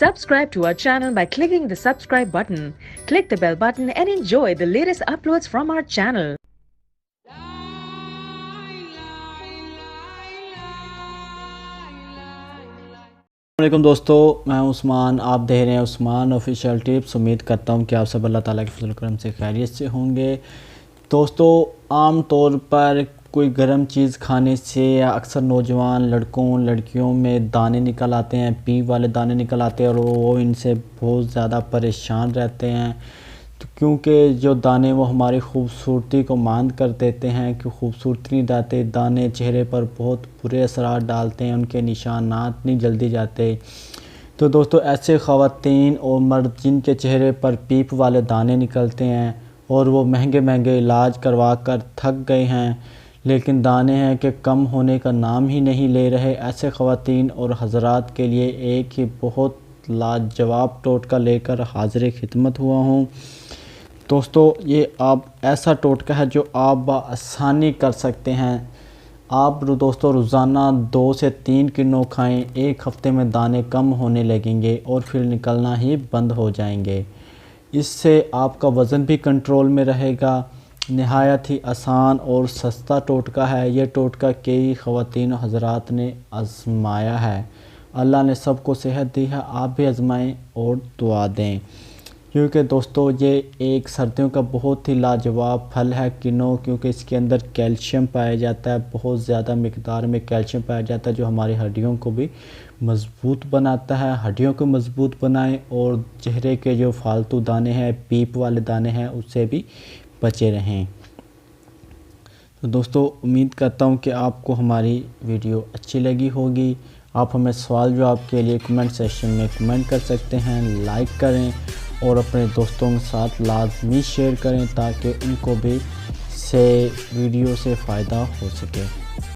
Subscribe to our channel by clicking the subscribe button. Click the bell button and enjoy the latest uploads from our channel. वालेकुम दोस्तों, मैं उस्मान। आप देख रहे हैं उस्मान ऑफिशियल टिप्स। उम्मीद करता हूं कि आप सब अल्लाह ताला के फजल करम से खैरियत से होंगे। दोस्तों, आम तौर पर कोई गर्म चीज़ खाने से या अक्सर नौजवान लड़कियों में दाने निकल आते हैं, पीप वाले दाने निकल आते हैं और वो इनसे बहुत ज़्यादा परेशान रहते हैं। तो क्योंकि जो दाने वो हमारी खूबसूरती को मांद कर देते हैं कि खूबसूरती नहीं रहते, दाने चेहरे पर बहुत बुरे असरात डालते हैं, उनके निशानात नहीं जल्दी जाते। तो दोस्तों, ऐसे ख़वातीन और मर्द जिनके चेहरे पर पीप वाले दाने निकलते हैं और वो महंगे महंगे इलाज करवा कर थक गए हैं, लेकिन दाने हैं कि कम होने का नाम ही नहीं ले रहे, ऐसे ख़वातीन और हज़रात के लिए एक ही बहुत लाजवाब टोटका लेकर हाज़िर खिदमत हुआ हूँ। दोस्तों, ये आप ऐसा टोटका है जो आप बआसानी कर सकते हैं। आप दोस्तों रोज़ाना 2 से 3 किलो खाएं, एक हफ़्ते में दाने कम होने लगेंगे और फिर निकलना ही बंद हो जाएंगे। इससे आपका वज़न भी कंट्रोल में रहेगा। नहायत ही आसान और सस्ता टोटका है। ये टोटका कई ख़वातीन और हज़रात ने आज़माया है। अल्लाह ने सबको सेहत दी है, आप भी आज़माएं और दुआ दें। क्योंकि दोस्तों, ये एक सर्दियों का बहुत ही लाजवाब फल है किनो, क्योंकि इसके अंदर कैल्शियम पाया जाता है, बहुत ज़्यादा मिकदार में कैल्शियम पाया जाता है जो हमारी हड्डियों को भी मज़बूत बनाता है। हड्डियों को मज़बूत बनाएं और चेहरे के जो फालतू दाने हैं, पीप वाले दाने हैं, उससे भी बचे रहें। तो दोस्तों, उम्मीद करता हूँ कि आपको हमारी वीडियो अच्छी लगी होगी। आप हमें सवाल जवाब के लिए कमेंट सेक्शन में कमेंट कर सकते हैं, लाइक करें और अपने दोस्तों के साथ लाजमी शेयर करें ताकि उनको भी वीडियो से फ़ायदा हो सके।